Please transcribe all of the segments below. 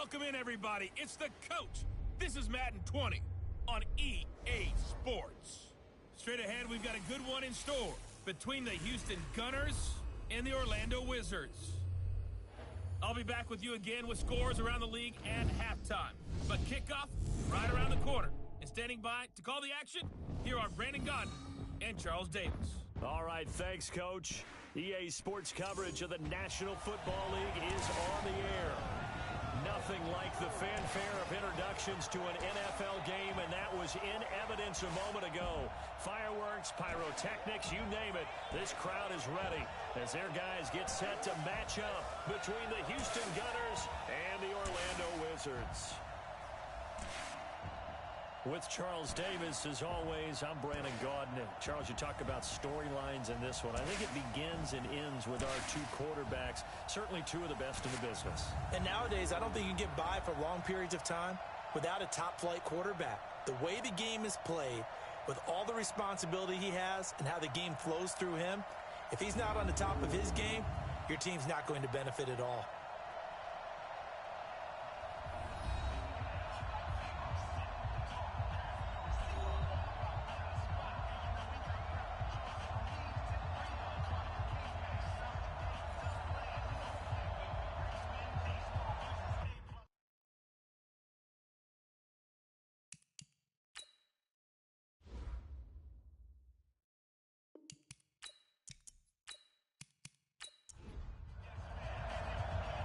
Welcome in, everybody. It's the coach. This is Madden 20 on EA Sports. Straight ahead, we've got a good one in store between the Houston Gunners and the Orlando Wizards. I'll be back with you again with scores around the league at halftime. But kickoff right around the corner. And standing by to call the action, here are Brandon Godden and Charles Davis. All right, thanks, Coach. EA Sports coverage of the National Football League is on the air. Nothing like the fanfare of introductions to an NFL game, and that was in evidence a moment ago. Fireworks, pyrotechnics, you name it. This crowd is ready as their guys get set to match up between the Houston Gunners and the Orlando Wizards. With Charles Davis, as always, I'm Brandon Godden. Charles, you talk about storylines in this one. I think it begins and ends with our two quarterbacks, certainly two of the best in the business. And nowadays, I don't think you can get by for long periods of time without a top-flight quarterback. The way the game is played, with all the responsibility he has and how the game flows through him, if he's not on the top of his game, your team's not going to benefit at all.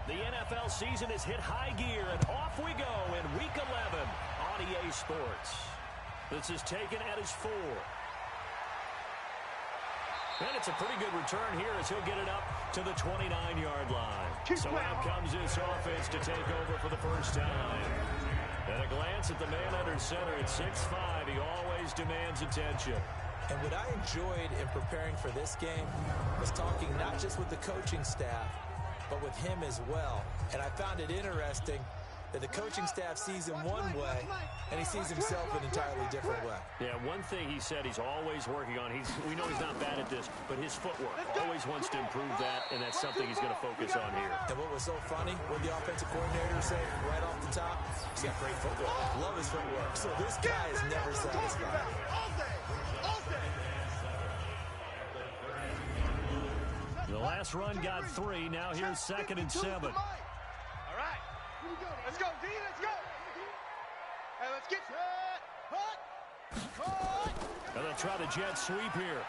The NFL season has hit high gear, and off we go in Week 11 on EA Sports. This is taken at his 4. And it's a pretty good return here as he'll get it up to the 29-yard line. So out comes this offense to take over for the first time. At a glance at the man under center at 6'5", he always demands attention. And what I enjoyed in preparing for this game was talking not just with the coaching staff, but with him as well. And I found it interesting that the coaching staff sees him one way, and he sees himself an entirely different way. Yeah, one thing he said he's always working on, we know he's not bad at this, but his footwork, always wants to improve that, and that's something he's going to focus on here. And what was so funny, when the offensive coordinator said right off the top, he's got great footwork. Love his footwork. So this guy is never satisfied. The last run got 3. Now here's 2nd and 7. All right. Let's go, D. Let's go. Hey, let's get And they'll try the jet sweep here.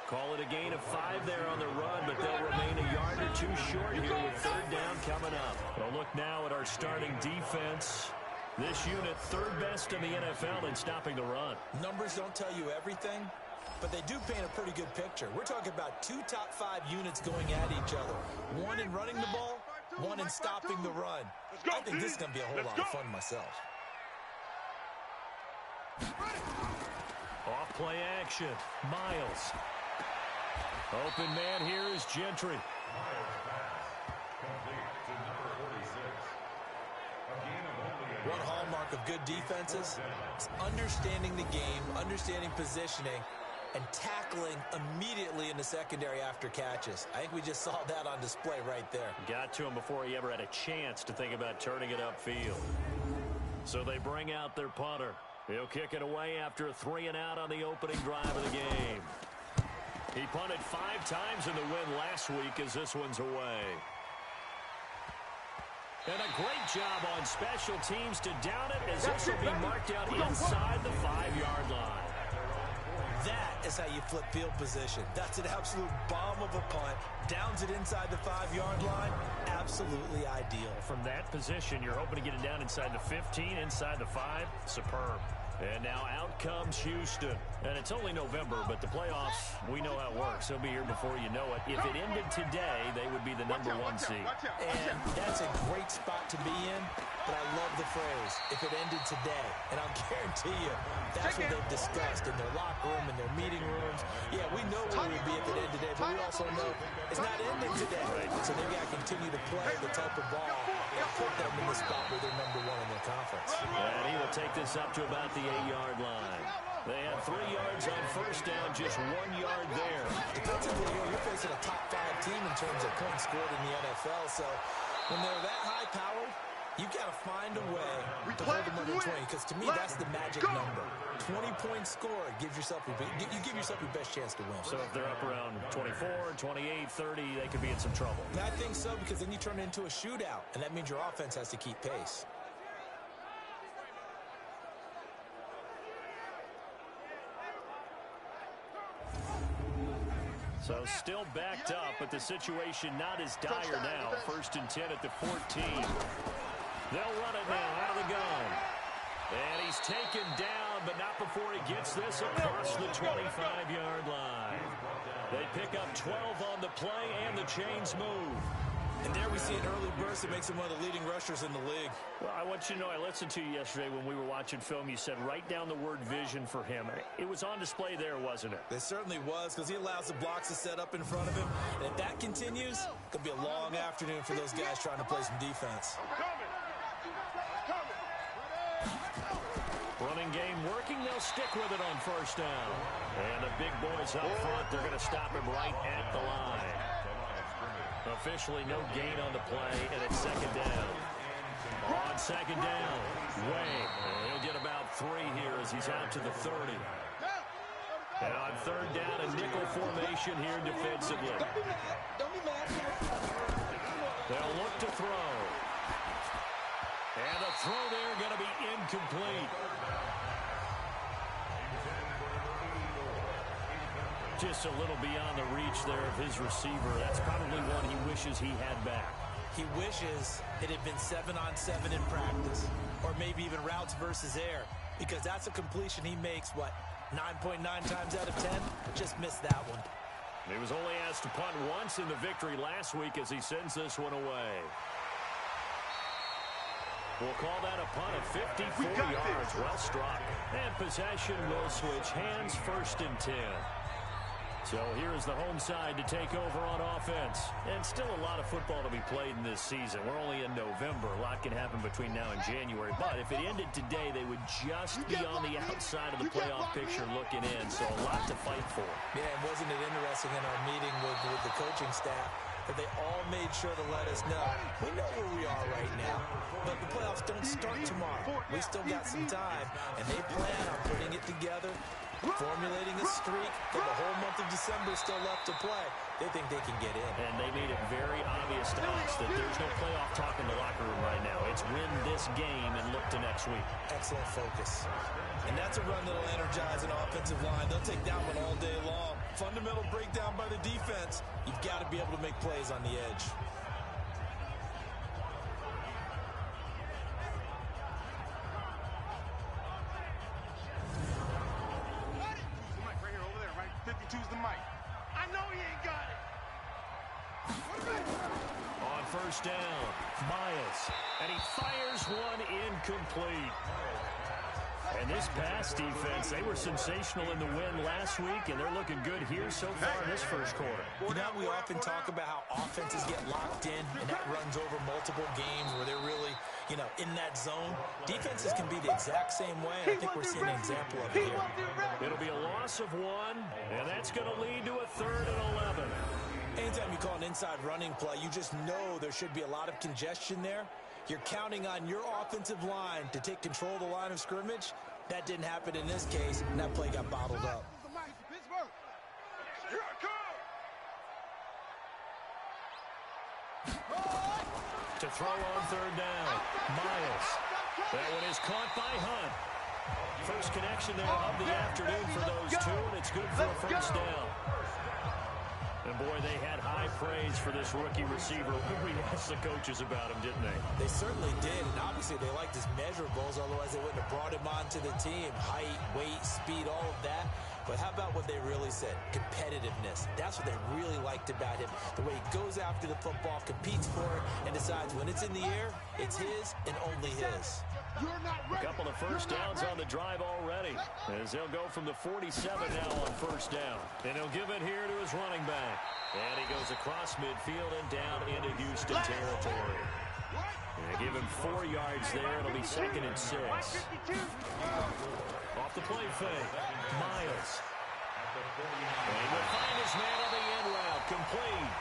Call it a gain of 5 there on the run, but they'll remain a yard or 2 short here with 3rd down coming up. Well, look now at our starting defense. This unit, 3rd best in the NFL in stopping the run. Numbers don't tell you everything, but they do paint a pretty good picture. We're talking about 2 top 5 units going at each other. One in running the ball, one in stopping the run. I think this is going to be a whole lot of fun myself. Off play action. Miles. Open man here is Gentry. One hallmark of good defenses is understanding the game, understanding positioning, and tackling immediately in the secondary after catches. I think we just saw that on display right there. Got to him before he ever had a chance to think about turning it upfield. So they bring out their punter. He'll kick it away after a 3-and-out on the opening drive of the game. He punted 5 times in the win last week as this one's away. And a great job on special teams to down it as this will be marked out inside the 5-yard line. That is how you flip field position. That's an absolute bomb of a punt. Downs it inside the 5-yard line. Absolutely ideal. From that position, you're hoping to get it down inside the 15, inside the 5. Superb. And now out comes Houston. And it's only November, but the playoffs, we know how it works. They'll be here before you know it. If it ended today, they would be the number 1 seed. And that's a great spot to be in, but I love the phrase, if it ended today. And I'll guarantee you, that's what they've discussed in their locker room, in their meeting rooms. Yeah, we know where we'd be if it ended today, but we also know it's not ending today. So they've got to continue to play the type of ball and put them in the spot where they're number 1 in their conference. And he will take this up to about the 8-yard line. They had 3 yards on first down, just 1 yard there. Defensively, you're facing a top 5 team in terms of points scored in the NFL, so When they're that high-powered, you've got to find a way to hold them under 20, because to me, that's the magic number. 20-point score gives yourself you give yourself your best chance to win. So if they're up around 24, 28, 30, they could be in some trouble. And I think so, because then you turn it into a shootout, and that means your offense has to keep pace. So still backed up, but the situation not as dire now. 1st and 10 at the 14. They'll run it now out of the gun. And he's taken down, but not before he gets this across the 25-yard line. They pick up 12 on the play, and the chains move. And there we see an early burst that makes him one of the leading rushers in the league. Well, I want you to know, I listened to you yesterday when we were watching film. You said write down the word vision for him. It was on display there, wasn't it? It certainly was, because he allows the blocks to set up in front of him. And if that continues, it could be a long afternoon for those guys trying to play some defense. Running game working. They'll stick with it on 1st down. And the big boys up front, they're going to stop him right at the line. Officially no gain on the play, and it's 2nd down. On 2nd down, Way. He'll get about 3 here as he's out to the 30. And on 3rd down, a nickel formation here defensively. Don't be mad. They'll look to throw. And the throw there going to be incomplete. Just a little beyond the reach there of his receiver. That's probably one he wishes he had back. He wishes it had been 7-on-7 in practice, or maybe even routes versus air, because that's a completion he makes, 9.9 times out of 10? Just missed that one. He was only asked to punt once in the victory last week as he sends this one away. We'll call that a punt of 54 yards. Well struck. And possession will switch hands. 1st and 10. So here's the home side to take over on offense. And still a lot of football to be played in this season. We're only in November. A lot can happen between now and January. But if it ended today, they would just be on the outside of the playoff picture looking in. So a lot to fight for. Yeah, and wasn't it interesting in our meeting with the coaching staff that they all made sure to let us know, we know where we are right now, but the playoffs don't start tomorrow. We still got some time, and they plan on putting it together, formulating a streak, got the whole month of December still left to play. They think they can get in. And they made it very obvious to us that there's no playoff talk in the locker room right now. It's win this game and look to next week. Excellent focus. And that's a run that'll energize an offensive line. They'll take that one all day long. Fundamental breakdown by the defense. You've got to be able to make plays on the edge. On 1st down, Miles, and he fires one incomplete. And this pass defense, they were sensational in the win last week, and they're looking good here so far in this 1st quarter. You know, we often talk about how offenses get locked in, and that runs over multiple games where they're really, in that zone. Defenses can be the exact same way, and I think we're seeing an example of it here. It'll be a loss of 1, and that's going to lead to a 3rd and 11. Anytime you call an inside running play, you just know there should be a lot of congestion there. You're counting on your offensive line to take control of the line of scrimmage. That didn't happen in this case, and that play got bottled up. To throw on 3rd down, Miles. That one is caught by Hunt. First connection there of the afternoon for those two, and it's good for a 1st down. And boy, they had high praise for this rookie receiver. We asked the coaches about him, didn't they? They certainly did, and obviously they liked his measurables, otherwise they wouldn't have brought him onto the team. Height, weight, speed, all of that. But how about what they really said? Competitiveness. That's what they really liked about him. The way he goes after the football, competes for it, and decides when it's in the air, it's his and only his. A couple of 1st downs on the drive already, as they'll go from the 47 now on 1st down. And he'll give it here to his running back. And he goes across midfield and down into Houston territory. And give him 4 yards there. It'll be 2nd and 6. Off the play fake, Miles. And he will find his man on the end route, complete.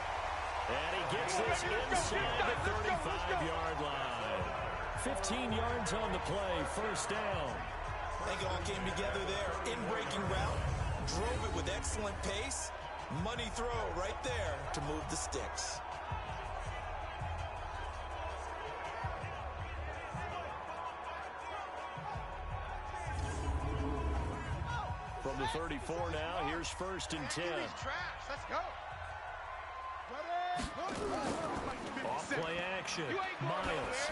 And he gets this inside the 35-yard line. 15 yards on the play, first down. I think it all came together there. In-breaking route, drove it with excellent pace. Money throw right there to move the sticks. From the 34 now, here's first and 10. Let's go. Off play action. Miles.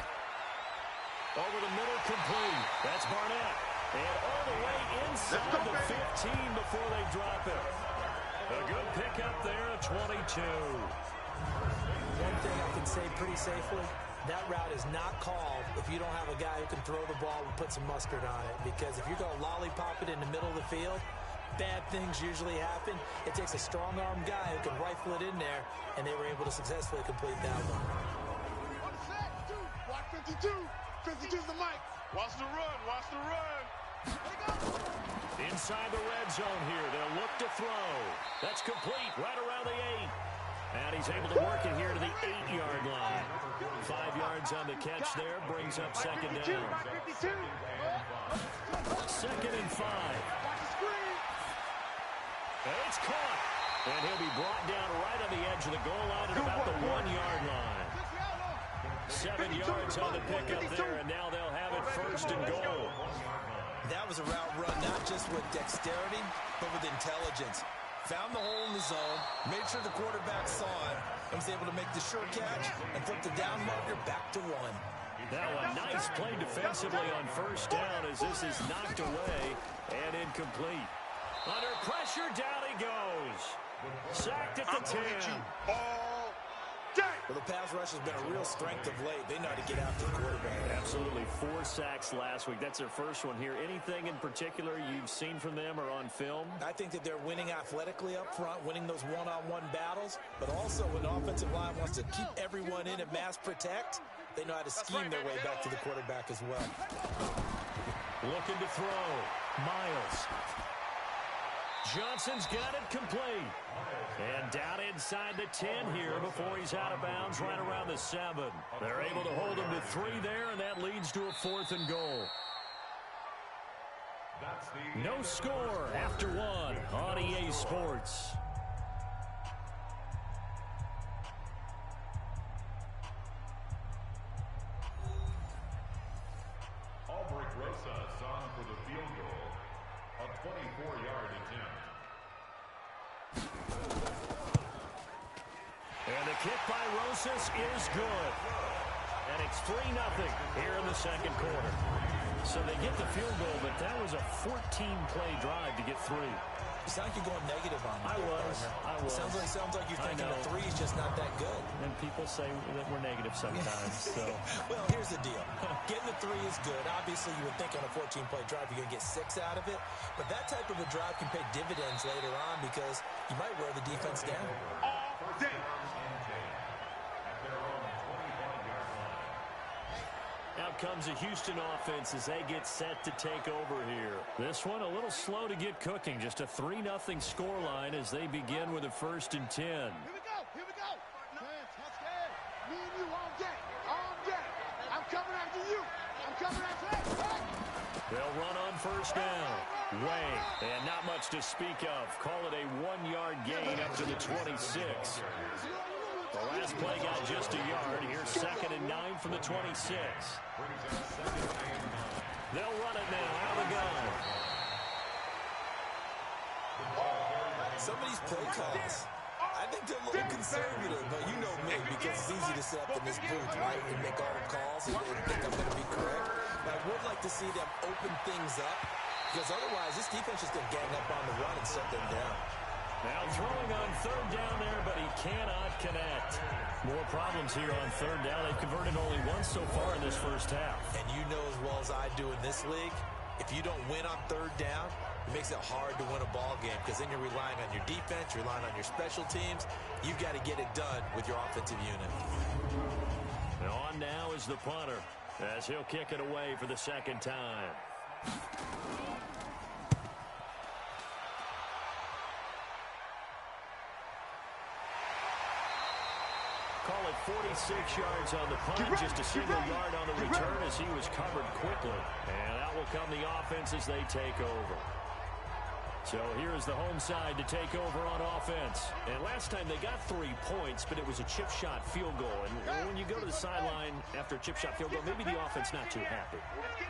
Over the middle, complete. That's Barnett. And all the way inside the 15 before they drop it. A good pickup there at 22. One thing I can say pretty safely, that route is not called if you don't have a guy who can throw the ball and put some mustard on it. Because if you're going to lollipop it in the middle of the field, bad things usually happen. It takes a strong-arm guy who can rifle it in there, and they were able to successfully complete that one. Watch 52. 52's the mic. Watch the run. Watch the run. Inside the red zone here. They'll look to throw. That's complete right around the 8. And he's able to work it here to the 8-yard line. 5 yards on the catch there. Brings up second down. Second and 5. It's caught. And he'll be brought down right on the edge of the goal line at about the 1-yard line. 7 yards on the pickup there, and now they'll have it first and goal. That was a route run not just with dexterity, but with intelligence. Found the hole in the zone, made sure the quarterback saw it, and was able to make the sure catch and flip the down marker back to 1. Now a nice play defensively on first down as this is knocked away and incomplete. Under pressure, down he goes. Sacked at the 10. Well, the pass rush has been a real strength of late. They know how to get after the quarterback. Absolutely. 4 sacks last week. That's their first one here. Anything in particular you've seen from them or on film? I think that they're winning athletically up front, winning those one-on-one battles, but also when the offensive line wants to keep everyone in and mass protect, they know how to scheme their way back to the quarterback as well. Looking to throw. Miles. Johnson's got it complete. And down inside the 10 here before he's out of bounds right around the 7. They're able to hold him to 3 there, and that leads to a 4th and goal. No score after 1 on EA Sports. Albrecht Rosas on for the field goal. A 24-yard attempt. And the kick by Rosas is good. And it's 3-0 here in the second quarter. So they get the field goal, but that was a 14-play drive to get 3. You sound like you're going negative on me. I was. Sounds like you're thinking the 3 is just not that good. And people say that we're negative sometimes. So. Well, here's the deal. Getting the 3 is good. Obviously, you would think on a 14-play drive you're going to get 6 out of it. But that type of a drive can pay dividends later on because you might wear the defense down. All day. Out comes a Houston offense as they get set to take over here. This one a little slow to get cooking. Just a 3-0 scoreline as they begin with a 1st and 10. Here we go. Here we go. Touchdown. Me and you all day. All day. I'm coming after you. I'm coming after that. They'll run on first down. Way. And not much to speak of. Call it a 1-yard gain up to the 26. The last play got just a yard. Here's 2nd and 9 from the 26. They'll run it now out of the gun. Some of these play calls, I think they're a little conservative, but you know me, because it's easy to sit up in this booth, right, and make all the calls and think I'm going to be correct. But I would like to see them open things up, because otherwise this defense is going to gang up on the run and shut them down. Now throwing on 3rd down there, but he cannot connect. More problems here on 3rd down. They've converted only once so far in this first half. And you know as well as I do in this league, if you don't win on 3rd down, it makes it hard to win a ball game because then you're relying on your defense, you're relying on your special teams. You've got to get it done with your offensive unit. And on now is the punter as he'll kick it away for the 2nd time. Call it 46 yards on the punt, just a single yard on the return as he was covered quickly. And out will come the offense as they take over. So here's the home side to take over on offense. And last time they got 3 points, but it was a chip shot field goal. And when you go to the sideline after a chip shot field goal, maybe the offense not too happy.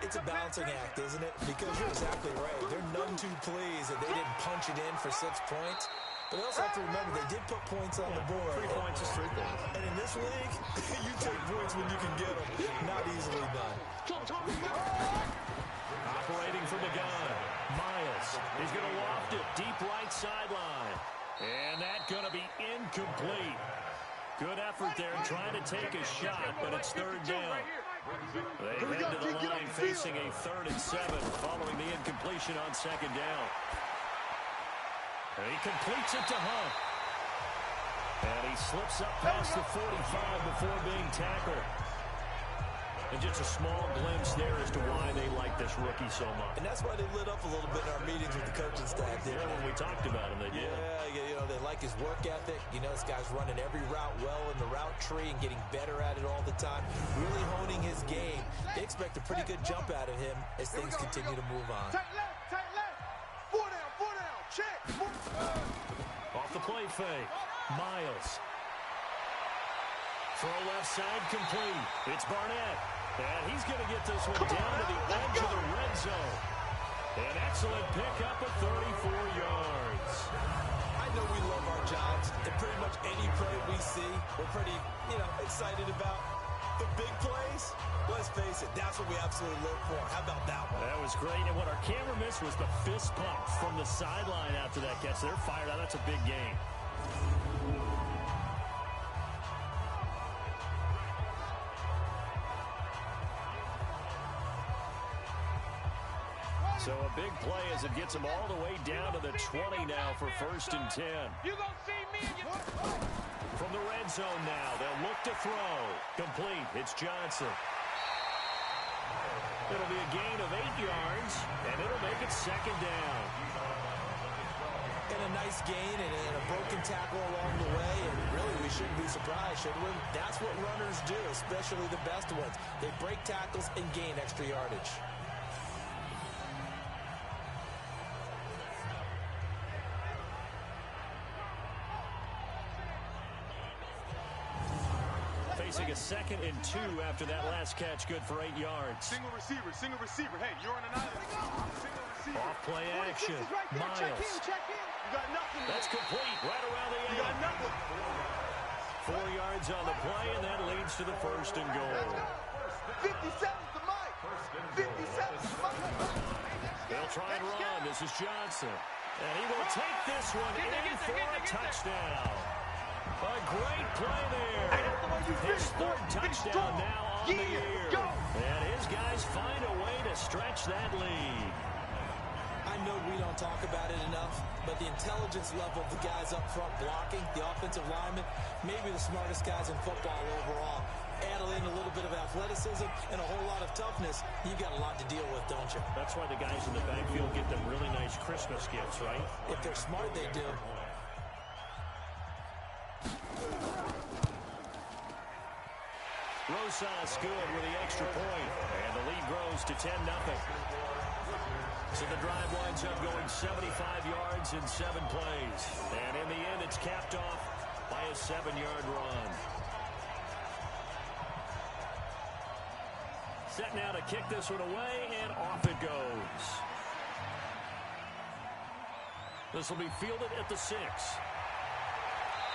It's a balancing act, isn't it? Because you're exactly right. They're none too pleased that they didn't punch it in for 6 points. But also have to remember, they did put points on the board. 3 points is 3 points. And in this league, you take points when you can get them. Not easily done. Operating from the gun, Miles. He's going to loft it deep right sideline. And that's going to be incomplete. Good effort there trying to take a shot, but it's third down. They head to the line facing a 3rd and 7 following the incompletion on 2nd down. And he completes it to Hunt. And he slips up past the 45 before being tackled. And just a small glimpse there as to why they like this rookie so much. And that's why they lit up a little bit in our meetings with the coaching staff. Yeah, when we talked about him, they did. Yeah, they like his work ethic. This guy's running every route well in the route tree and getting better at it all the time. Really honing his game. They expect a pretty good jump out of him as things continue to move on. Tight left. 4 down, check. Off the play fake, Miles. Throw left side complete. It's Barnett. And he's going to get this one down to the edge of the red zone. An excellent pickup of 34 yards. I know we love our jobs, and pretty much any play we see, we're pretty, excited about. The big plays, let's face it, that's what we absolutely live for. How about that one? That was great. And what our camera missed was the fist pump from the sideline after that catch. They're fired out. That's a big game. So a big play as it gets them all the way down to the 20 now for 1st and 10. You gonna see me and From the red zone now, they'll look to throw. Complete. It's Johnson. It'll be a gain of 8 yards, and it'll make it 2nd down. And a nice gain and a broken tackle along the way, and really we shouldn't be surprised, should we? That's what runners do, especially the best ones. They break tackles and gain extra yardage. Facing a 2nd and 2 after that last catch, good for 8 yards. Single receiver. Hey, you're on an island. Single receiver. Off play action. Miles. Check in. You got nothing. That's complete right around the You got end. nothing. 4 yards on the play, and that leads to the 1st and goal. 57's the mic. 57's the mic. They'll try and run. This is Johnson. And he will take this one in for a touchdown. A great play there. His 3rd touchdown now on the year. And his guys find a way to stretch that lead. I know we don't talk about it enough, but the intelligence level of the guys up front blocking, the offensive linemen, maybe the smartest guys in football overall. Add in a little bit of athleticism and a whole lot of toughness, you got a lot to deal with, don't you? That's why the guys in the backfield get them really nice Christmas gifts, right? If they're smart, they do. Rosas good with the extra point, and the lead grows to 10-0. So the drive winds up going 75 yards in 7 plays. And in the end, it's capped off by a 7-yard run. Set now to kick this one away, and off it goes. This will be fielded at the 6.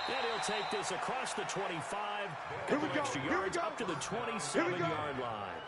And he'll take this across the 25, couple extra yards up to the 27-yard line.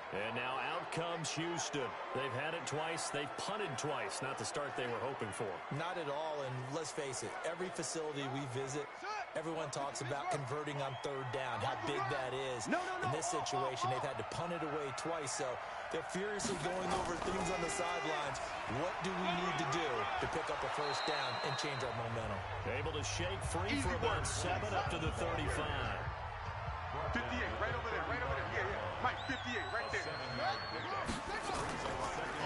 And now out comes Houston. They've had it twice. They've punted twice. Not the start they were hoping for. Not at all, and let's face it, every facility we visit, everyone talks about converting on 3rd down, how big that is. In this situation, they've had to punt it away twice, so they're furiously going over things on the sidelines. What do we need to do to pick up a 1st down and change our momentum? Able to shake free for about 7 up to the 35. 58, right over there. Yeah. Mike, 58, right there.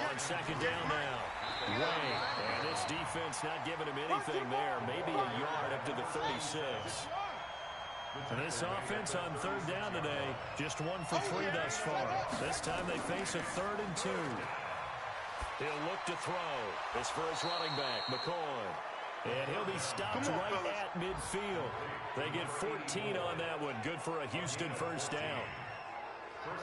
On 2nd down now. Way. And this defense not giving him anything there. Maybe a yard up to to the 36. And this offense on third down today, just 1 for 3 thus far. This time they face a 3rd and 2. He'll look to throw. This for his running back, McCoy. And he'll be stopped right at midfield. They get 14 on that one. Good for a Houston first down.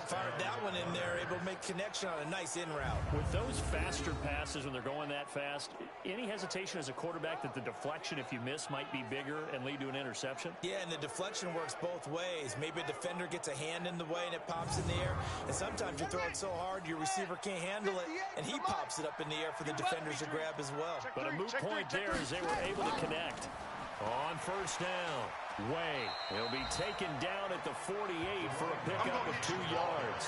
Fired that one in there, able to make connection on a nice in route. With those faster passes when they're going that fast, any hesitation as a quarterback that the deflection, if you miss, might be bigger and lead to an interception? Yeah, and the deflection works both ways. Maybe a defender gets a hand in the way and it pops in the air. And sometimes you throw it so hard your receiver can't handle it, and he pops it up in the air for the defenders to grab as well. But a moot point there as they were able to connect. On first down, Way. He'll be taken down at the 48 for a pickup of 2 yards.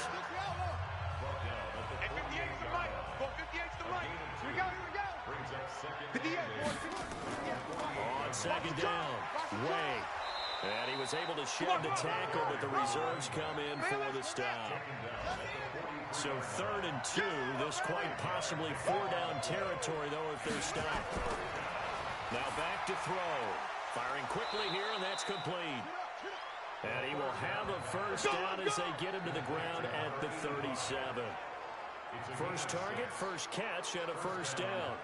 Hey, 58's the mic. Go 58's the mic. Here we go, here we go. 58, boy. On second down, Way. And he was able to shed the tackle, but the reserves come in for the stop. So 3rd and 2, this quite possibly 4-down territory, though, if they're stopped. Now back to throw. Firing quickly here, and that's complete. And he will have a first down as they get him to the ground at the 37. First target, first catch, and a first down.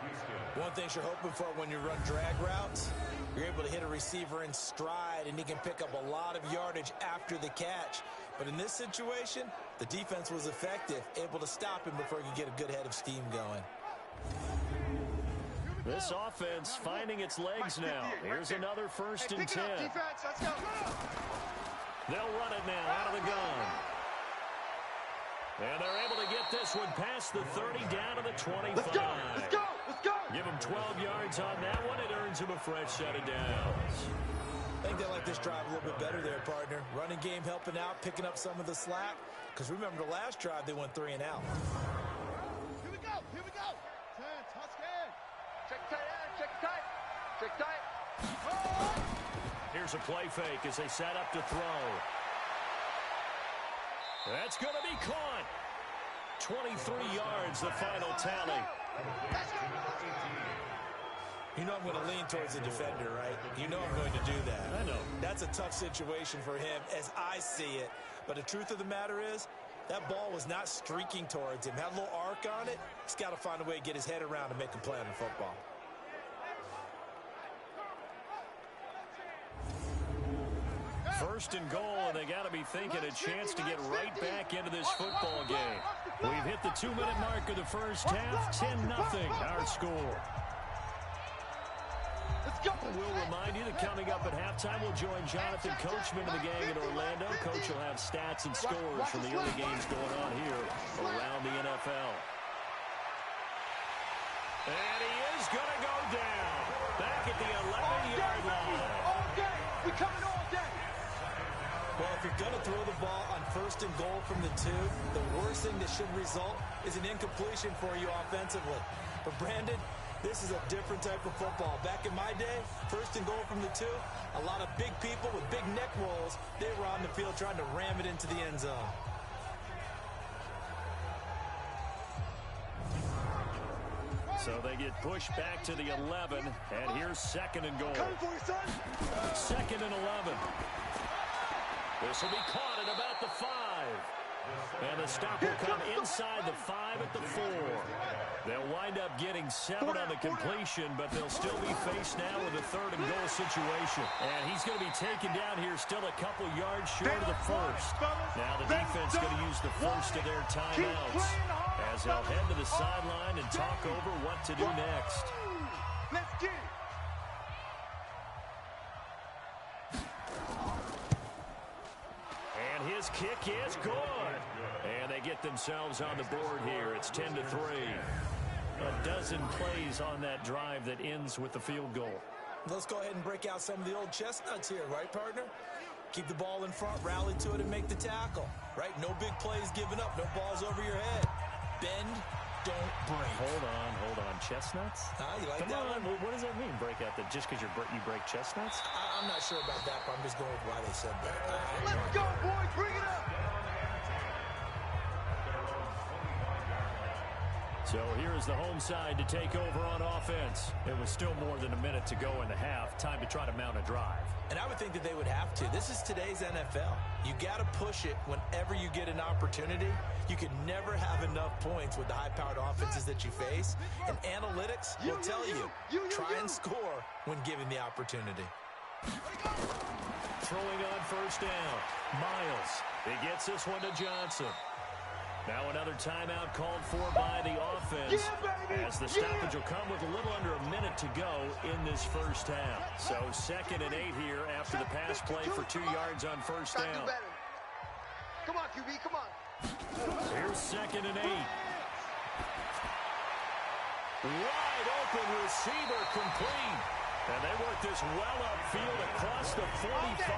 One thing you're hoping for when you run drag routes, you're able to hit a receiver in stride, and he can pick up a lot of yardage after the catch. But in this situation, the defense was effective, able to stop him before he could get a good head of steam going. This offense finding its legs now. Here's another 1st and 10. They'll run it now out of the gun. And they're able to get this one past the 30 down to the 25. Let's go, let's go, let's go. Give them 12 yards on that one. It earns them a fresh set of downs. I think they like this drive a little bit better there, partner. Running game helping out, picking up some of the slack. Because remember the last drive, they went 3 and out. Here we go, here we go. 10, Tuscan. Check tight end, check tight. Check tight. Here's a play fake as they set up to throw. That's going to be caught. 23 yards, the final tally. You know I'm going to lean towards the defender, right? You know I'm going to do that. I know. That's a tough situation for him as I see it. But the truth of the matter is, that ball was not streaking towards him. Had a little arc on it. He's got to find a way to get his head around and make a play on the football. First and goal, and they got to be thinking a chance to get right back into this football game. We've hit the 2-minute mark of the first half. 10-0 our score. We'll remind you that coming up at halftime, we'll join Jonathan Coachman of the gang in Orlando. Coach will have stats and scores from the early games going on here around the NFL. And he is going to go down back at the 11-yard line. All day. We coming all day. Well, if you're going to throw the ball on 1st and goal from the 2, the worst thing that should result is an incompletion for you offensively. But Brandon, this is a different type of football. Back in my day, 1st and goal from the 2, a lot of big people with big neck rolls, they were on the field trying to ram it into the end zone. So they get pushed back to the 11, and here's 2nd and goal. Coming for you, son. 2nd and 11. This will be caught at about the 5. And the stop will come inside the 5 at the 4. They'll wind up getting 7 on the completion, but they'll still be faced now with a 3rd and goal situation. And he's going to be taken down here still a couple yards short of the 1st. Now the defense going to use the first of their timeouts as they'll head to the sideline and talk over what to do next. Let's get it. And his kick is good. And they get themselves on the board here. It's 10-3. A dozen plays on that drive that ends with the field goal. Let's go ahead and break out some of the old chestnuts here, right, partner? Keep the ball in front, rally to it, and make the tackle, right? No big plays given up, no balls over your head. Bend, don't break. Hold on. Chestnuts? You like Come that on. one? What does that mean, break out? That just because you break chestnuts? I'm not sure about that, but I'm just going with why they said that. Let's go, boys. Bring it up. So here is the home side to take over on offense. It was still more than a minute to go in the half. Time to try to mount a drive. And I would think that they would have to. This is today's NFL. You got to push it whenever you get an opportunity. You can never have enough points with the high-powered offenses that you face. And analytics will tell you, try and score when given the opportunity. Throwing on first down. Miles. He gets this one to Johnson. Now another timeout called for by the offense, as the stoppage will come with a little under a minute to go in this first half. So 2nd and 8 here after the pass play for 2 yards on first down. Come on, QB, come on. Here's 2nd and 8. Wide open receiver complete. And they work this well upfield across the 45.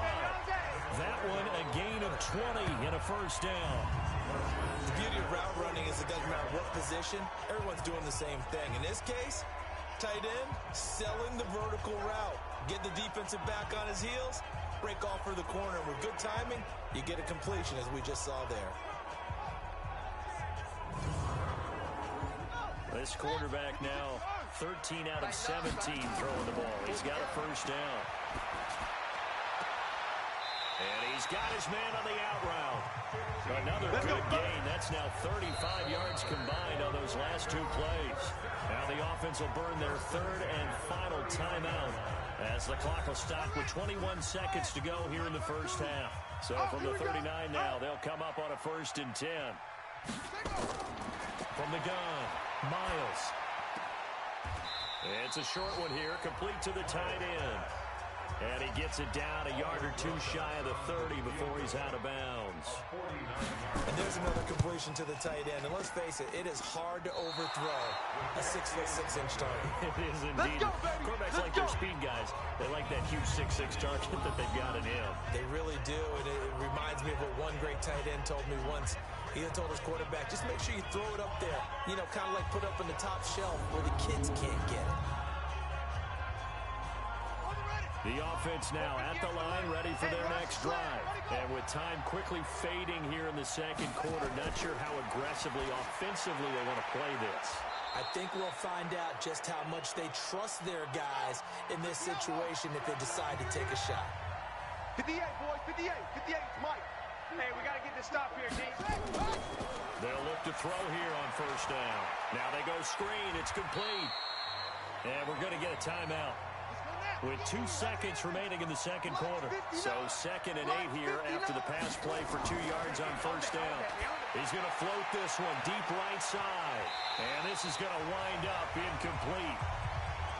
That one a gain of 20 in a first down. The beauty of route running is it doesn't matter what position, everyone's doing the same thing. In this case, tight end, selling the vertical route. Get the defensive back on his heels, break off for the corner. With good timing, you get a completion as we just saw there. This quarterback now 13 out of 17 throwing the ball. He's got a first down. And he's got his man on the out route. Another good gain. That's now 35 yards combined on those last 2 plays. Now the offense will burn their 3rd and final timeout as the clock will stop with 21 seconds to go here in the first half. So from the 39 now, they'll come up on a 1st and 10. From the gun, Miles. It's a short one here, complete to the tight end. And he gets it down a yard or 2 shy of the 30 before he's out of bounds. And there's another completion to the tight end. And let's face it, it is hard to overthrow a 6'6" target. It is indeed. Quarterbacks like their speed guys. They like that huge 6'6" target that they've got in him. They really do. And it reminds me of what one great tight end told me once. He told his quarterback, just make sure you throw it up there. You know, kind of like put up on the top shelf where the kids can't get it. The offense now at the line, ready for their next drive. And with time quickly fading here in the 2nd quarter, not sure how aggressively, offensively they want to play this. I think we'll find out just how much they trust their guys in this situation if they decide to take a shot. 58, boys, 58, 58, Mike. Hey, we got to get this stop here, D. They'll look to throw here on first down. Now they go screen. It's complete. And we're going to get a timeout with 2 seconds remaining in the 2nd quarter. So 2nd and 8 here after the pass play for 2 yards on first down. He's going to float this one deep right side. And this is going to wind up incomplete.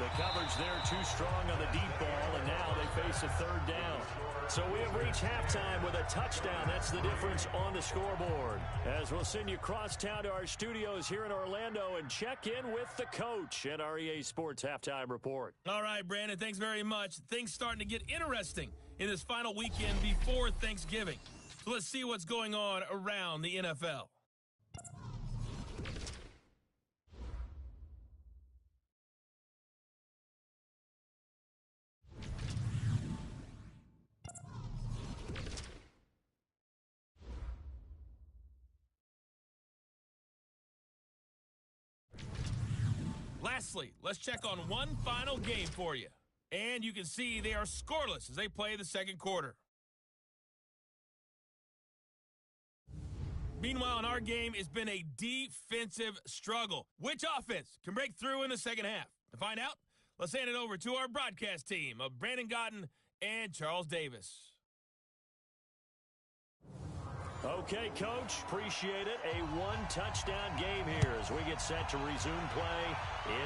The coverage there too strong on the deep ball, and now they face a 3rd down. So we have reached halftime with a touchdown. That's the difference on the scoreboard. As we'll send you across town to our studios here in Orlando and check in with the coach at our EA Sports Halftime Report. All right, Brandon, thanks very much. Things starting to get interesting in this final weekend before Thanksgiving. So let's see what's going on around the NFL. Lastly, let's check on one final game for you. And you can see they are scoreless as they play the 2nd quarter. Meanwhile, in our game, it's been a defensive struggle. Which offense can break through in the 2nd half? To find out, let's hand it over to our broadcast team of Brandon Godden and Charles Davis. Okay, Coach, appreciate it. A 1-touchdown game here as we get set to resume play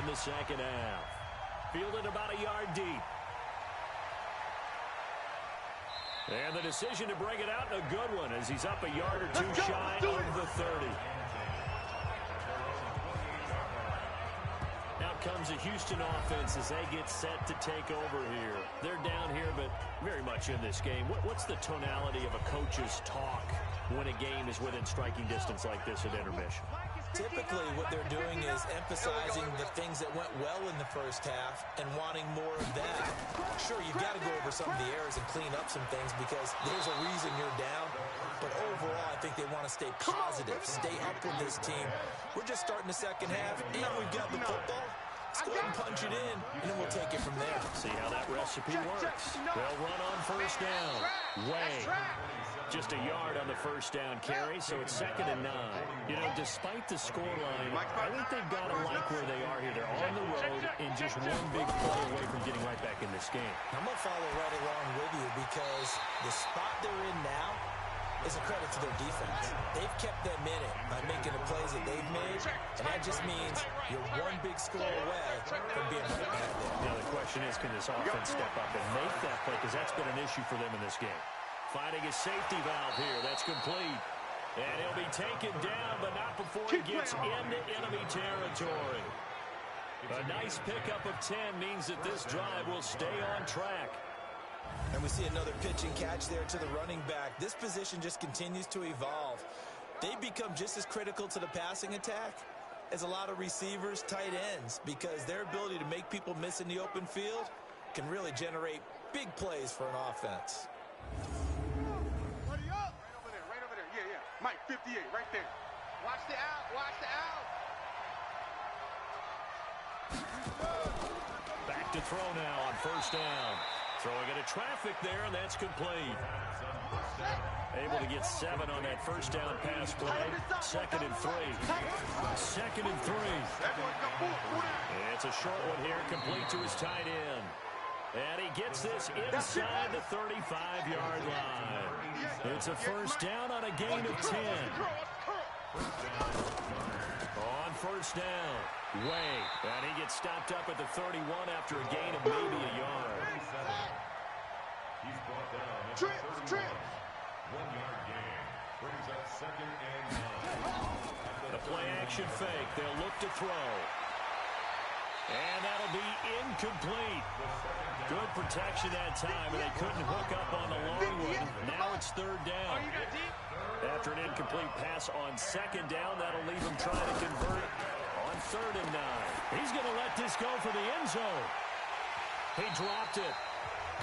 in the 2nd half. Fielded about a yard deep. And the decision to bring it out, a good one, as he's up a yard or 2 shy of the 30. Out comes the Houston offense as they get set to take over here. They're down here, but very much in this game. What's the tonality of a coach's talk when a game is within striking distance like this at intermission? Typically, what they're doing is emphasizing the things that went well in the first half and wanting more of that. Sure, you've got to go over some of the errors and clean up some things because there's a reason you're down. But overall, I think they want to stay positive, stay up with this team. We're just starting the second half, and we've got the football. Let's go ahead and punch it in, and then we'll take it from there. See how that recipe works. They'll run on first down. Way. Just a yard on the first down carry, so it's 2nd and 9. You know, despite the scoreline, I think they've got to like where they are here. They're on the road and just one big play away from getting right back in this game. I'm going to follow right along with you because the spot they're in now is a credit to their defense. They've kept them in it by making the plays that they've made, and that just means you're one big score away from being right back there. Now the question is, can this offense step up and make that play? Because that's been an issue for them in this game. Finding a safety valve here. That's complete. And he'll be taken down, but not before he gets into enemy territory. A nice pickup of 10 means that this drive will stay on track. And we see another pitch and catch there to the running back. This position just continues to evolve. They become just as critical to the passing attack as a lot of receivers, tight ends, because their ability to make people miss in the open field can really generate big plays for an offense. Right over there. Yeah. Mike, 58, right there. Watch the out. Back to throw now on first down. Throwing into traffic there, and that's complete. Able to get 7 on that first down pass play. 2nd and 3. 2nd and 3. It's a short one here, complete to his tight end. And he gets this inside the 35-yard line. It's a first down on a gain of 10. On first down, Way. And he gets stopped up at the 31 after a gain of maybe a yard. He's brought down. Trip. 1-yard gain. Brings up 2nd and 9. The play action fake. They'll look to throw. And that'll be incomplete. Good protection that time, and they couldn't hook up on the long one. Now it's 3rd down. After an incomplete pass on 2nd down, that'll leave him trying to convert on 3rd and 9. He's going to let this go for the end zone. He dropped it.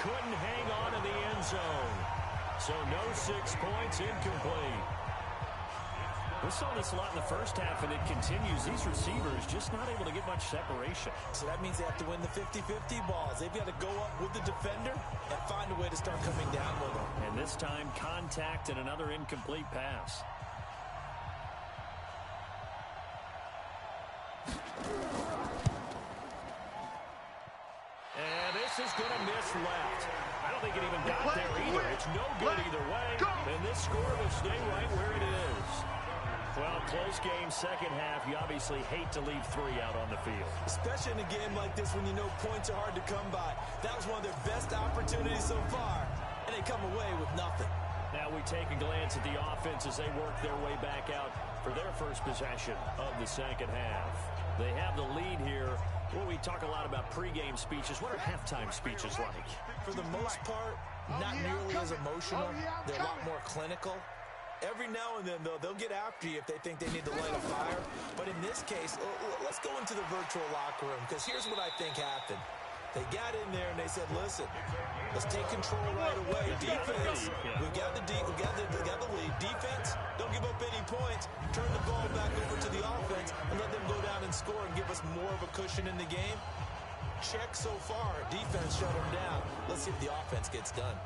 Couldn't hang on in the end zone. So no 6 points, incomplete. We saw this a lot in the first half, and it continues. These receivers just not able to get much separation. So that means they have to win the 50-50 balls. They've got to go up with the defender and find a way to start coming down with them. And this time, contact and another incomplete pass. And this is going to miss left. I don't think it even got there either. It's no good either way. And this score will stay right where it is. Well, close game, second half. You obviously hate to leave 3 out on the field. Especially in a game like this when you know points are hard to come by. That was one of their best opportunities so far, and they come away with nothing. Now we take a glance at the offense as they work their way back out for their first possession of the second half. They have the lead here. Well, we talk a lot about pregame speeches. What are halftime speeches like? For the most part, not nearly as emotional. They're a lot more clinical. Every now and then, though, they'll get after you if they think they need to light a fire. But in this case, let's go into the virtual locker room, because here's what I think happened. They got in there and they said, listen, let's take control right away. Defense, we got the lead. Defense, don't give up any points. Turn the ball back over to the offense and let them go down and score and give us more of a cushion in the game. Check so far. Defense shut them down. Let's see if the offense gets done.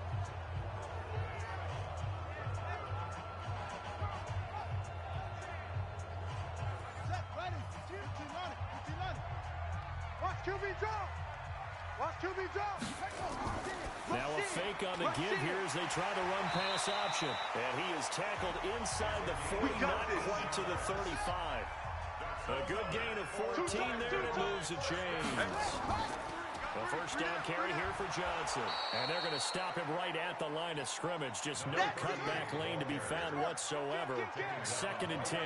Now a fake on the give here as they try the run-pass option. And he is tackled inside the 40, not quite to the 35. A good gain of 14 there, and it moves the chains. A first down carry here for Johnson. And they're going to stop him right at the line of scrimmage. Just no cutback lane to be found whatsoever. 2nd and 10.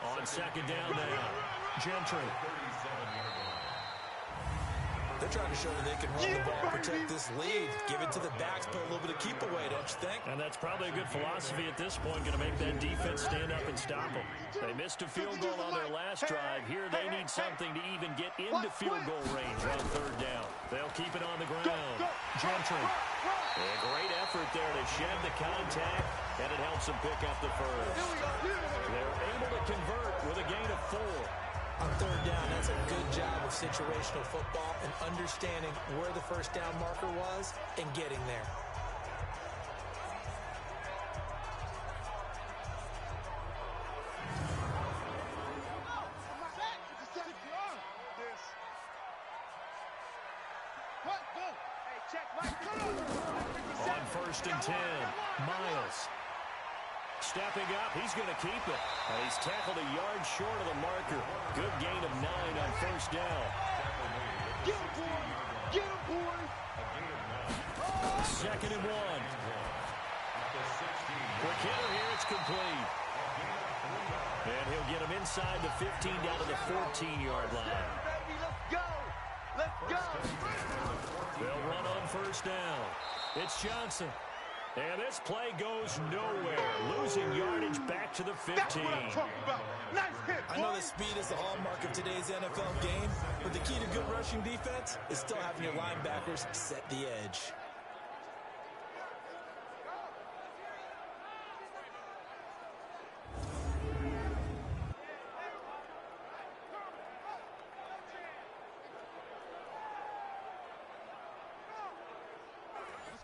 On 2nd down now, Gentry. They're trying to show that they can run the ball, protect this lead, give it to the backs, play a little bit of keep away, don't you think? And that's probably a good philosophy at this point, going to make that defense stand up and stop them. They missed a field goal on their last drive. Here they need something to even get into field goal range on third down. They'll keep it on the ground. Gentry. A great effort there to shed the contact, and it helps them pick up the first. They're able to convert with a gain of 4. On third down, that's a good job of situational football and understanding where the first down marker was and getting there. On first and 10, Miles. Stepping up, he's going to keep it. He's tackled a yard short of the marker. Good gain of 9 on first down. Get him, boy! Get him, boy! Second and 1. Quick hitter here, it's complete. And he'll get him inside the 15 down to the 14-yard line. Baby, let's go! Let's go! They'll run on first down. It's Johnson. And this play goes nowhere. Losing yardage back to the 15. That's what I'm talking about. Nice hit, boy. I know that speed is the hallmark of today's NFL game, but the key to good rushing defense is still having your linebackers set the edge.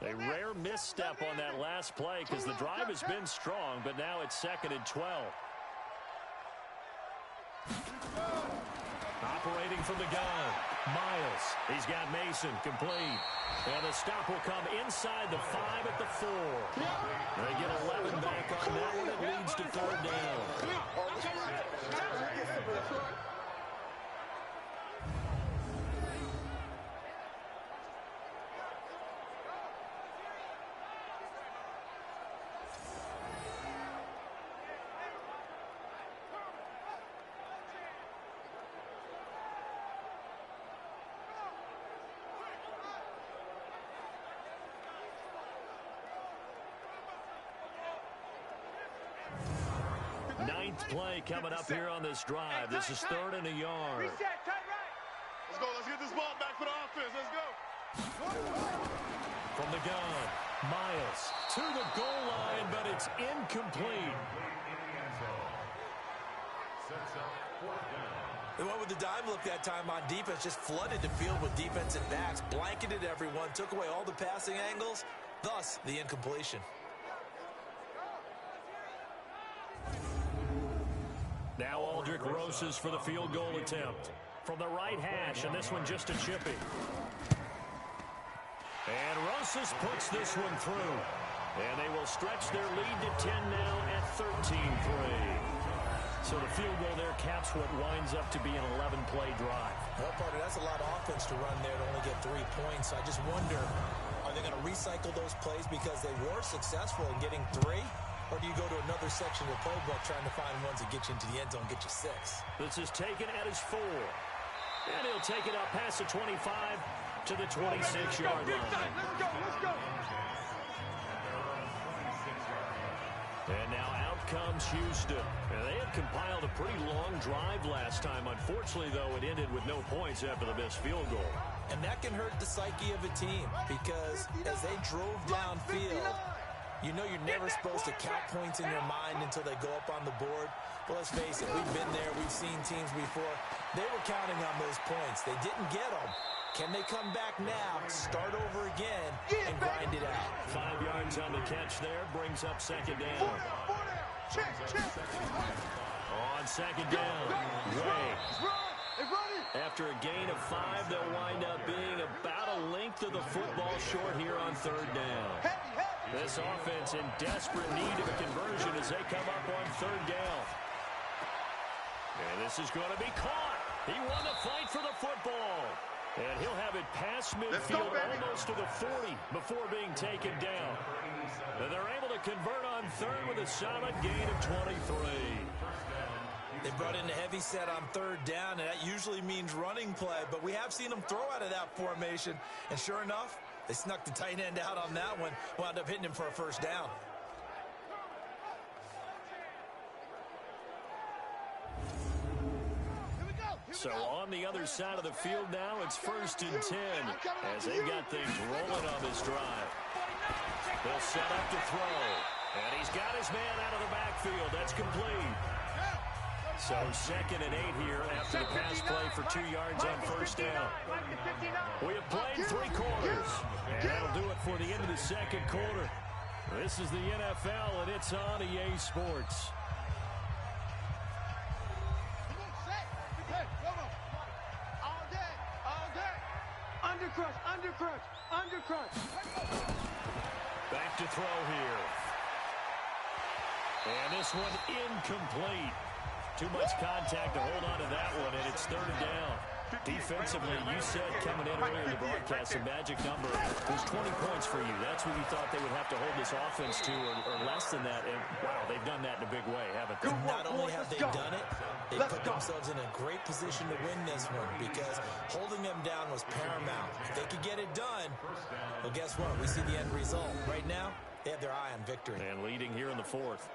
A rare misstep on that last play because the drive has been strong, but now it's second and 12. Operating from the gun, Miles. He's got Mason complete. And the stop will come inside the 5 at the 4. They get 11 back on that one. It leads to third down. Ninth play coming up here on this drive. This is third and a yard. Reset, tight right. Let's go. Let's get this ball back for the offense. Let's go. From the gun, Miles to the goal line, but it's incomplete. They went with the dime look that time on defense, just flooded the field with defensive backs, blanketed everyone, took away all the passing angles, thus the incompletion. Now Aldrich Rosas for the field goal attempt. From the right hash, and this one just a chippy. And Rosas puts this one through. And they will stretch their lead to 10 now at 13-3. So the field goal there caps what winds up to be an 11-play drive. Well, partner, that's a lot of offense to run there to only get 3 points. I just wonder, are they going to recycle those plays because they were successful in getting 3? Or do you go to another section of the playbook trying to find ones that get you into the end zone, get you 6? This is taken at his 4. And he'll take it up past the 25 to the 26-yard line. Let's go, let's go. And now out comes Houston. And they had compiled a pretty long drive last time. Unfortunately, though, it ended with no points after the missed field goal. And that can hurt the psyche of a team because as they drove downfield, you know you're never supposed to count points in your mind until they go up on the board. But let's face it, we've been there. We've seen teams before. They were counting on those points. They didn't get them. Can they come back now, start over again, and grind it out? 5 yards on the catch there, brings up second down. Check. On second down, Ray. After a gain of 5, they'll wind up being about a length of the football short here on third down. This offense in desperate need of a conversion as they come up on third down. And this is going to be caught. He won the fight for the football. And he'll have it past midfield almost to the 40 before being taken down. And they're able to convert on third with a solid gain of 23. They brought in a heavy set on third down, and that usually means running play, but we have seen them throw out of that formation, and sure enough, they snuck the tight end out on that one, wound up hitting him for a first down. So on the other side of the field now, it's 1st and 10 as they've got things rolling on this drive. They'll set up to throw, and he's got his man out of the backfield. That's complete. So 2nd and 8 here after the pass play for 2 yards on first down. We have played 3 quarters, and that'll do it for the end of the 2nd quarter. This is the NFL, and it's on EA Sports. Undercrunch. Back to throw here. And this one incomplete. Too much contact to hold on to that one, and it's 3rd down. Defensively, you said coming in earlier in the broadcast, the magic number was 20 points for you. That's what you thought they would have to hold this offense to, or less than that. And, wow, they've done that in a big way, haven't they? Not only have they done it, they put themselves in a great position to win this one because holding them down was paramount. If they could get it done, well, guess what? We see the end result. Right now, they have their eye on victory. And leading here in the 4th.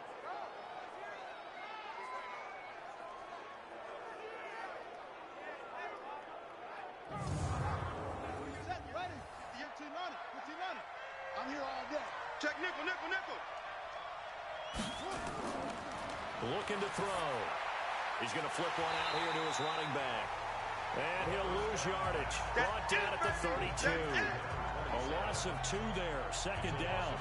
I'm here all day. Check nickel. Looking to throw. He's going to flip one out here to his running back. And he'll lose yardage. Brought down at the 32. A loss of 2 there. 2nd down.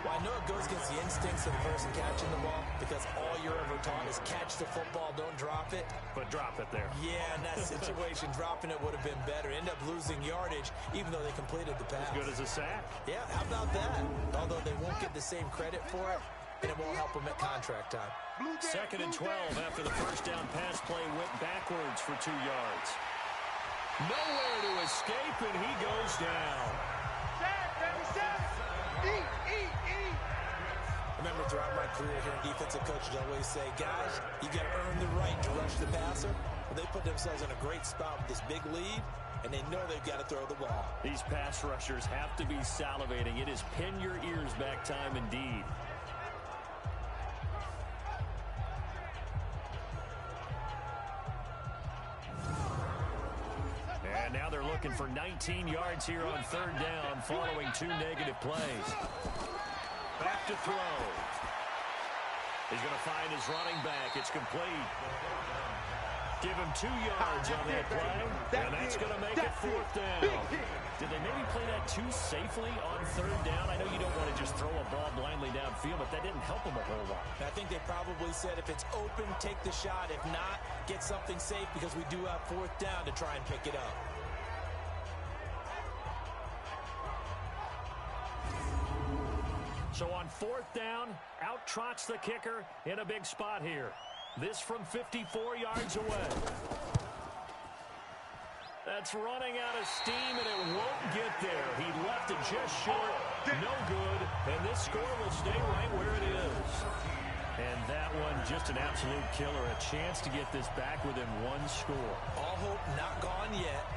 Well, I know it goes against the instincts of the person catching the ball because all you're ever taught is catch the football, don't drop it. But drop it there. Yeah, in that situation, dropping it would have been better. End up losing yardage, even though they completed the pass. As good as a sack. Yeah, how about that? Although they won't get the same credit for it, and it won't help them at contract time. 2nd and 12 after the first down pass play went backwards for 2 yards. Nowhere to escape, and he goes down. Remember, throughout my career here in defensive coaches, I always say, guys, you got to earn the right to rush the passer. Well, they put themselves in a great spot with this big lead, and they know they've got to throw the ball. These pass rushers have to be salivating. It is pin your ears back time indeed. And now they're looking for 19 yards here on 3rd down following 2 negative plays. Back to throw. He's going to find his running back. It's complete. Give him 2 yards on that play, and that's going to make it 4th down. Did they maybe play that too safely on 3rd down? I know you don't want to just throw a ball blindly downfield, but that didn't help them a whole lot. I think they probably said if it's open, take the shot. If not, get something safe because we do have 4th down to try and pick it up. So on 4th down, out trots the kicker in a big spot here. This from 54 yards away. That's running out of steam, and it won't get there. He left it just short. No good. And this score will stay right where it is. And that one, just an absolute killer. A chance to get this back within 1 score. All hope not gone yet.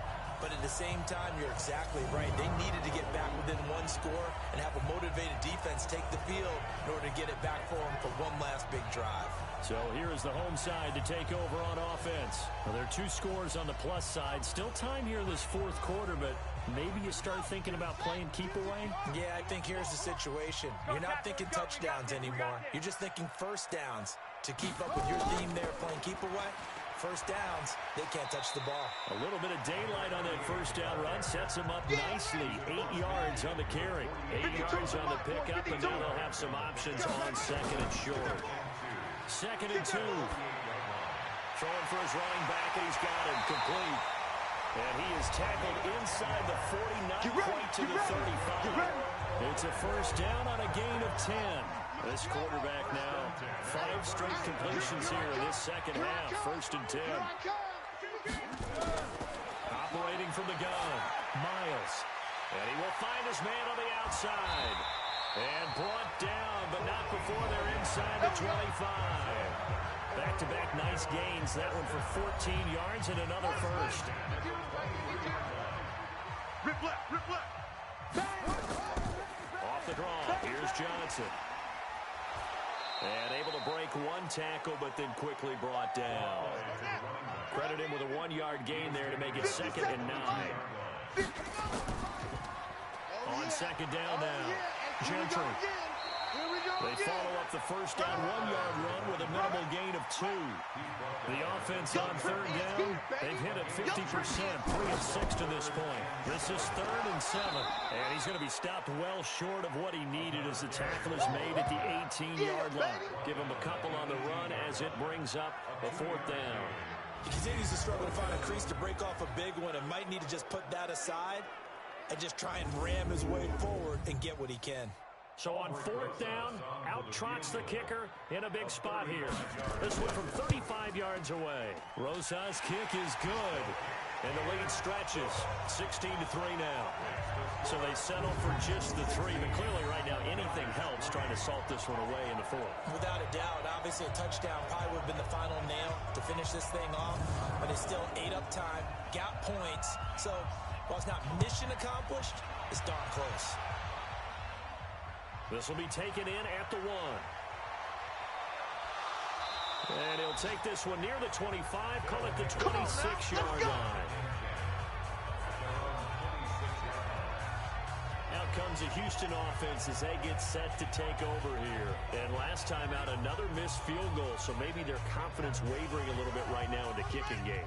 But at the same time, you're exactly right. They needed to get back within 1 score and have a motivated defense take the field in order to get it back for them for one last big drive. So here is the home side to take over on offense. Well, there are 2 scores on the plus side. Still time here in this 4th quarter, but maybe you start thinking about playing keep away? Yeah, I think here's the situation. You're not thinking touchdowns anymore. You're just thinking first downs. To keep up with your theme there, playing keep away, first downs, they can't touch the ball. A little bit of daylight on that first down run sets them up nicely. 8 yards on the carry, 8 yards on the pickup, and now they'll have some options on 2nd and short. 2nd and 2. Throwing for his running back, and he's got him complete. And he is tackled inside the 40, not quite to the 35. It's a first down on a gain of 10. This quarterback now, 5 straight completions here in this 2nd half. 1st and 10. Operating from the gun, Miles. And he will find his man on the outside. And brought down, but not before they're inside the 25. Back-to-back nice gains. That one for 14 yards and another first. Rip left, rip left. Off the draw, here's Johnson. And able to break one tackle, but then quickly brought down. Credit him with a 1-yard gain there to make it 2nd and 9. On 2nd down now, Gentry. They follow up the first down 1-yard run with a minimal gain of 2. The offense on 3rd down, they've hit it 50%, 3 of 6 to this point. This is 3rd and 7, and he's going to be stopped well short of what he needed as the tackle is made at the 18-yard line. Give him a couple on the run as it brings up a 4th down. He continues to struggle to find a crease to break off a big one and might need to just put that aside and just try and ram his way forward and get what he can. So on 4th down, out trots the kicker in a big spot here. This one from 35 yards away. Rosa's kick is good, and the lead stretches 16-3 now. So they settle for just the 3, but clearly right now anything helps trying to salt this one away in the 4th. Without a doubt, obviously a touchdown probably would have been the final nail to finish this thing off, but it's still 8 up time, got points. So while it's not mission accomplished, it's darn close. This will be taken in at the 1. And he'll take this one near the 25, call it the 26-yard line. Out comes the Houston offense as they get set to take over here. And last time out, another missed field goal, so maybe their confidence wavering a little bit right now in the kicking game.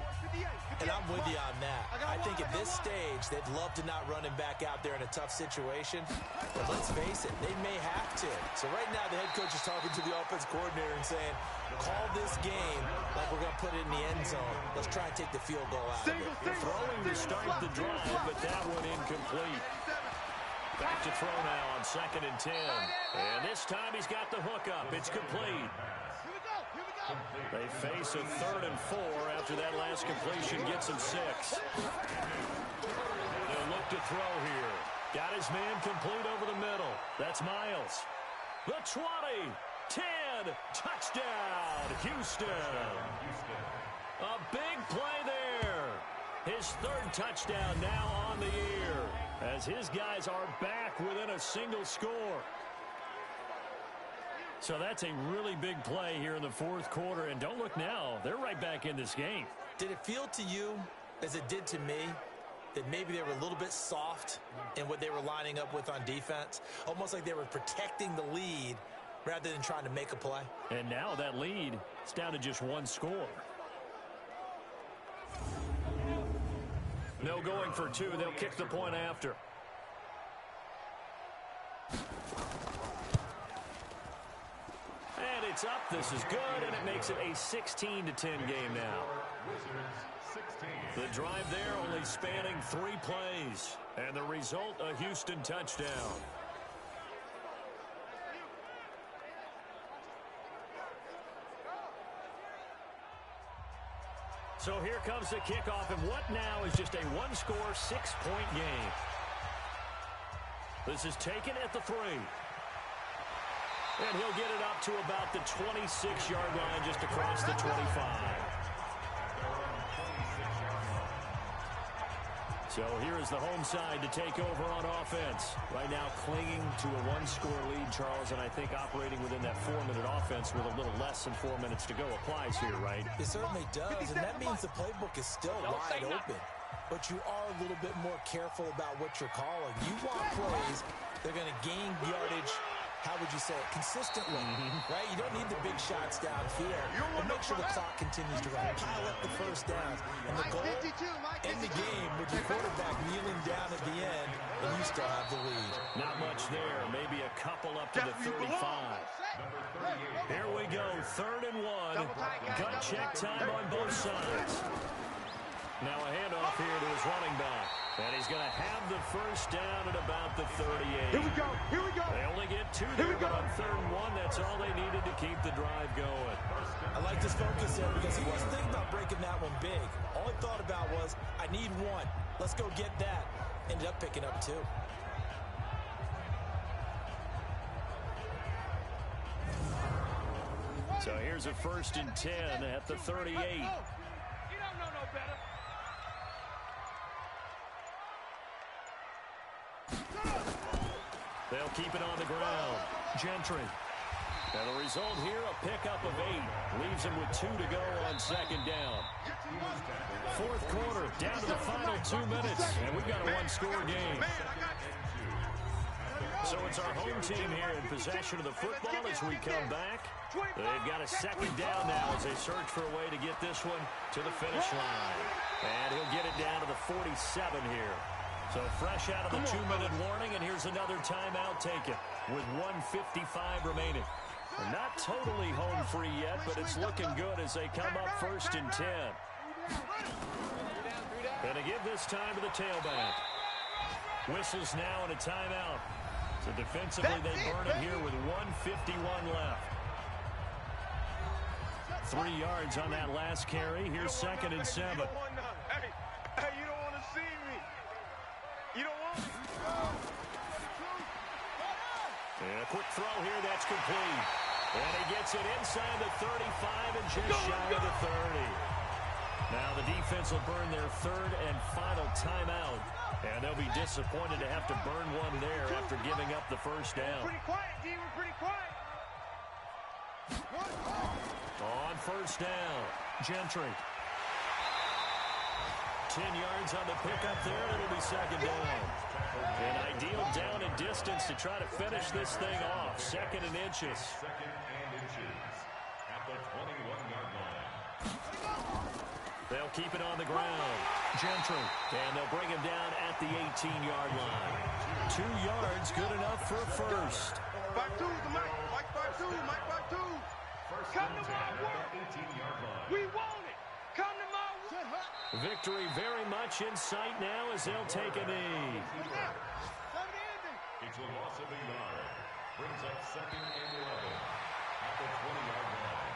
And I'm with you on that. I think at this stage, they'd love to not run him back out there in a tough situation. But let's face it, they may have to. So right now, the head coach is talking to the offense coordinator and saying, call this game like we're going to put it in the end zone. Let's try and take the field goal out of it. Throwing to start the drive, but that one incomplete. Back to throw now on 2nd and 10. And this time he's got the hook up. It's complete. They face a 3rd and 4 after that last completion gets him 6. They'll look to throw here. Got his man complete over the middle. That's Miles. The 20, 10, touchdown, Houston. A big play there. His 3rd touchdown now on the year as his guys are back within a single score. So that's a really big play here in the 4th quarter. And don't look now, they're right back in this game. Did it feel to you, as it did to me, that maybe they were a little bit soft in what they were lining up with on defense? Almost like they were protecting the lead rather than trying to make a play. And now that lead is down to just 1 score. No going for 2. They'll kick the point after. And it's up. This is good, and it makes it a 16-10 game now. The drive there only spanning 3 plays. And the result, a Houston touchdown. So here comes the kickoff, and what now is just a 1-score, 6-point game. This is taken at the 3. And he'll get it up to about the 26-yard line, just across the 25. So here is the home side to take over on offense. Right now clinging to a 1-score lead, Charles, and I think operating within that 4-minute offense with a little less than 4 minutes to go applies here, right? It certainly does, and that means the playbook is still wide open. But you are a little bit more careful about what you're calling. You want plays, they're going to gain yardage, how would you say it, consistently, right? You don't need the big shots downfield, but make sure the clock continues to run. Pile up the first downs. And the goal, end the game with your quarterback kneeling down at the end, and you still have the lead. Not much there. Maybe a couple up to the 35. Here we go, 3rd and 1. Gut check time on both sides. Now a handoff here to his running back. And he's going to have the first down at about the 38. Here we go. Here we go. They only get 2 there, but on 3rd and 1, that's all they needed to keep the drive going. I like this focus there because he wasn't thinking about breaking that one big. All he thought about was, I need 1. Let's go get that. Ended up picking up 2. So here's a 1st and 10 at the 38. You don't know no better. They'll keep it on the ground. Gentry. And the result here, a pickup of 8. Leaves him with 2 to go on 2nd down. 4th quarter, down to the final 2 minutes. And we've got a one-score game. So it's our home team here in possession of the football as we come back. They've got a 2nd down now as they search for a way to get this one to the finish line. And he'll get it down to the 47 here. So fresh out of the 2-minute warning, and here's another timeout taken with 1:55 remaining. We're not totally home free yet, but it's looking good as they come up 1st and 10. And to give this time to the tailback. Whistles now and a timeout. So defensively, they burn it here with 1:51 left. 3 yards on that last carry. Here's 2nd and 7. Hey, you don't want to see me. You don't want me. And a quick throw here, that's complete. And he gets it inside the 35 and just shy of the 30. Now the defense will burn their 3rd and final timeout. And they'll be disappointed to have to burn one there after giving up the 1st down. Pretty quiet, D. We're pretty quiet. On 1st down, Gentry. 10 yards on the pickup there, and it'll be 2nd down. An ideal down and distance to try to finish this thing off. 2nd and inches. 2nd and inches at the 21-yard line. They'll keep it on the ground. Gentry. And they'll bring him down at the 18-yard line. 2 yards, good enough for a first. Back two, the Mike. Mike back two. Mike back two. Come to my work. 18-yard line. We want it. Come to my work. Victory very much in sight now as they'll take a knee. It's a loss of a yard. Brings up 2nd and 11 at the 20-yard line.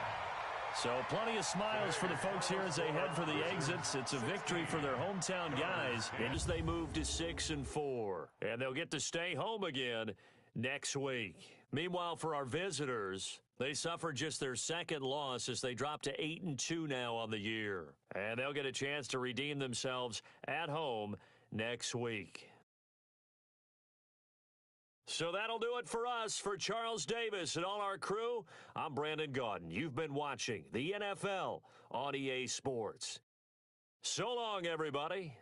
So plenty of smiles for the folks here as they head for the exits. It's a victory for their hometown guys as they move to 6 and 4. And they'll get to stay home again next week. Meanwhile, for our visitors, they suffered just their 2nd loss as they drop to 8 and 2 now on the year. And they'll get a chance to redeem themselves at home next week. So that'll do it for us. For Charles Davis and all our crew, I'm Brandon Gaudin. You've been watching the NFL on EA Sports. So long, everybody.